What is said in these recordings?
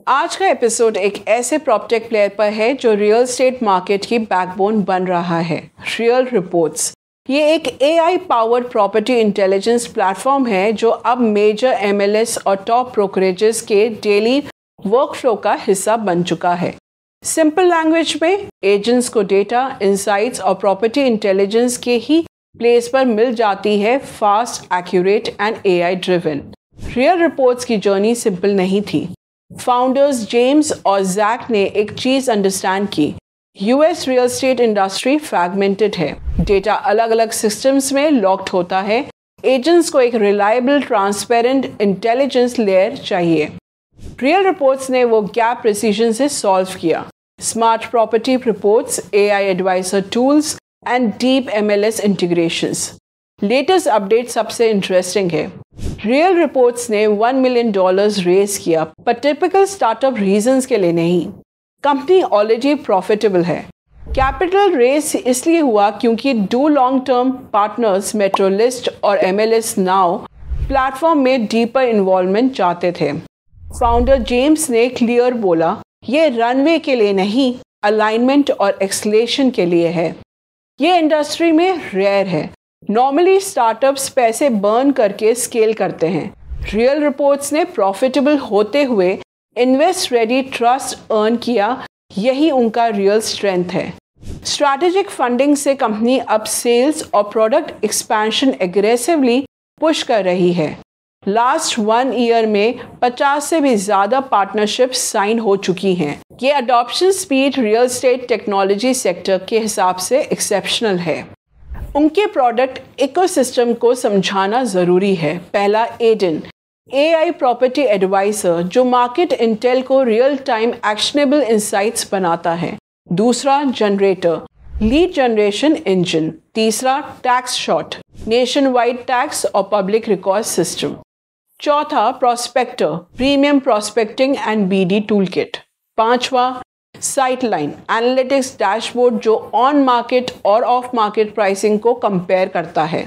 आज का एपिसोड एक ऐसे प्रॉपटेक प्लेयर पर है जो रियल एस्टेट मार्केट की बैकबोन बन रहा है, रियल रिपोर्ट्स। ये एक AI powered property intelligence platform है जो अब मेजर MLS और टॉप ब्रोकरेजेस के डेली वर्कफ्लो का हिस्सा बन चुका है। सिंपल लैंग्वेज में एजेंट्स को डेटा, इंसाइट्स और प्रॉपर्टी इंटेलिजेंस के ही प्लेस पर मिल जाती है, fast, accurate and AI driven. Real reports की जर्नी सिंपल नहीं थी। फाउंडर्स जेम्स और जैक ने एक चीज अंडरस्टैंड की, US real estate industry fragmented है, डेटा अलग अलग सिस्टम्स में लॉक्ड होता है, एजेंट्स को एक रिलायबल, ट्रांसपेरेंट इंटेलिजेंस लेयर चाहिए। रियल रिपोर्ट्स ने वो गैप प्रिसीजन से सॉल्व किया। Smart property reports, AI advisor tools and deep MLS integrations. Latest update सबसे इंटरेस्टिंग है। रियल रिपोर्ट्स ने $1 मिलियन रेज किया, पर टिपिकल स्टार्टअप रीजंस के लिए नहीं। कंपनी ऑलरेडी प्रॉफिटेबल है। कैपिटल रेज इसलिए हुआ क्योंकि दो लॉन्ग टर्म पार्टनर्स मेट्रोलिस्ट और MLS नाउ प्लेटफॉर्म में डीपर इन्वॉल्वमेंट चाहते थे। फाउंडर जेम्स ने क्लियर बोला, ये रनवे के लिए नहीं, अलाइनमेंट और एक्सलेशन के लिए है। ये इंडस्ट्री में रेयर है। नॉर्मली स्टार्टअप्स पैसे बर्न करके स्केल करते हैं। रियल रिपोर्ट्स ने प्रॉफिटेबल होते हुए इन्वेस्ट रेडी ट्रस्ट अर्न किया, यही उनका रियल स्ट्रेंथ है। स्ट्रैटेजिक फंडिंग से कंपनी अब सेल्स और प्रोडक्ट एक्सपेंशन एग्रेसिवली पुश कर रही है। लास्ट 1 ईयर में 50 से भी ज़्यादा पार्टनरशिप्स साइन हो चुकी हैं। ये adoption speed real estate technology sector के हिसाब से एक्सेप्शनल है। उनके प्रोडक्ट इकोसिस्टम को समझाना ज़रूरी है। पहला, एडन AI प्रॉपर्टी एडवाइजर जो मार्केट इंटेल को रियल टाइम एक्शनेबल इंसाइट्स बनाता है। दूसरा, जनरेटर लीड जनरेशन इंजन। तीसरा, tax shot nation wide tax और पब्लिक रिकॉर्ड सिस्टम। चौथा, prospector premium prospecting and BD tool kit. पांचवा, साइटलाइन एनालिटिक्स डैशबोर्ड जो ऑन मार्केट और ऑफ मार्केट प्राइसिंग को कंपेयर करता है।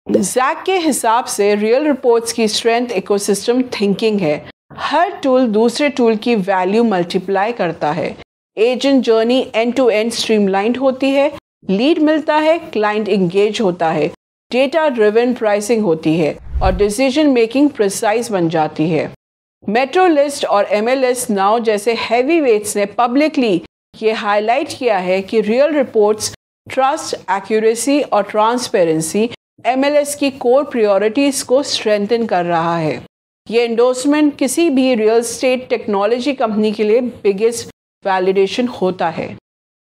जैक के हिसाब से रियल रिपोर्ट्स की स्ट्रेंथ इकोसिस्टम थिंकिंग है। हर टूल दूसरे टूल की वैल्यू मल्टीप्लाई करता है। Agent journey end to end streamlined होती है। लीड मिलता है, क्लाइंट इंगेज होता है, डेटा ड्रिवन प्राइसिंग होती है और डिसीजन मेकिंग प्रिसाइज बन जाती है। मेट्रोलिस्ट और MLS नाउ जैसे हैवी वेट्स ने पब्लिकली ये हाईलाइट किया है कि रियल रिपोर्ट्स ट्रस्ट, एक्यूरेसी और ट्रांसपेरेंसी MLS की कोर प्रायोरिटीज को स्ट्रेंथन कर रहा है। ये एंडोर्समेंट किसी भी रियल एस्टेट टेक्नोलॉजी कंपनी के लिए बिगेस्ट वैलिडेशन होता है।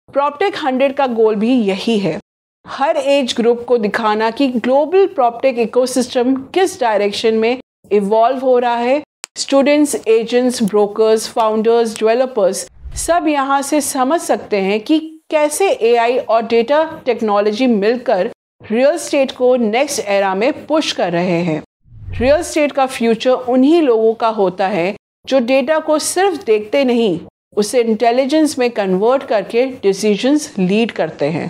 प्रॉपटेक 100 का गोल भी यही है, हर एज ग्रुप को दिखाना कि ग्लोबल प्रॉपटेक इकोसिस्टम किस डायरेक्शन में इवॉल्व हो रहा है। Students, agents, brokers, founders, developers सब यहाँ से समझ सकते हैं कि कैसे AI और डेटा टेक्नोलॉजी मिलकर रियल एस्टेट को नेक्स्ट एरा में पुश कर रहे हैं। रियल एस्टेट का फ्यूचर उन्हीं लोगों का होता है जो डेटा को सिर्फ देखते नहीं, उसे इंटेलिजेंस में कन्वर्ट करके डिसीजंस लीड करते हैं।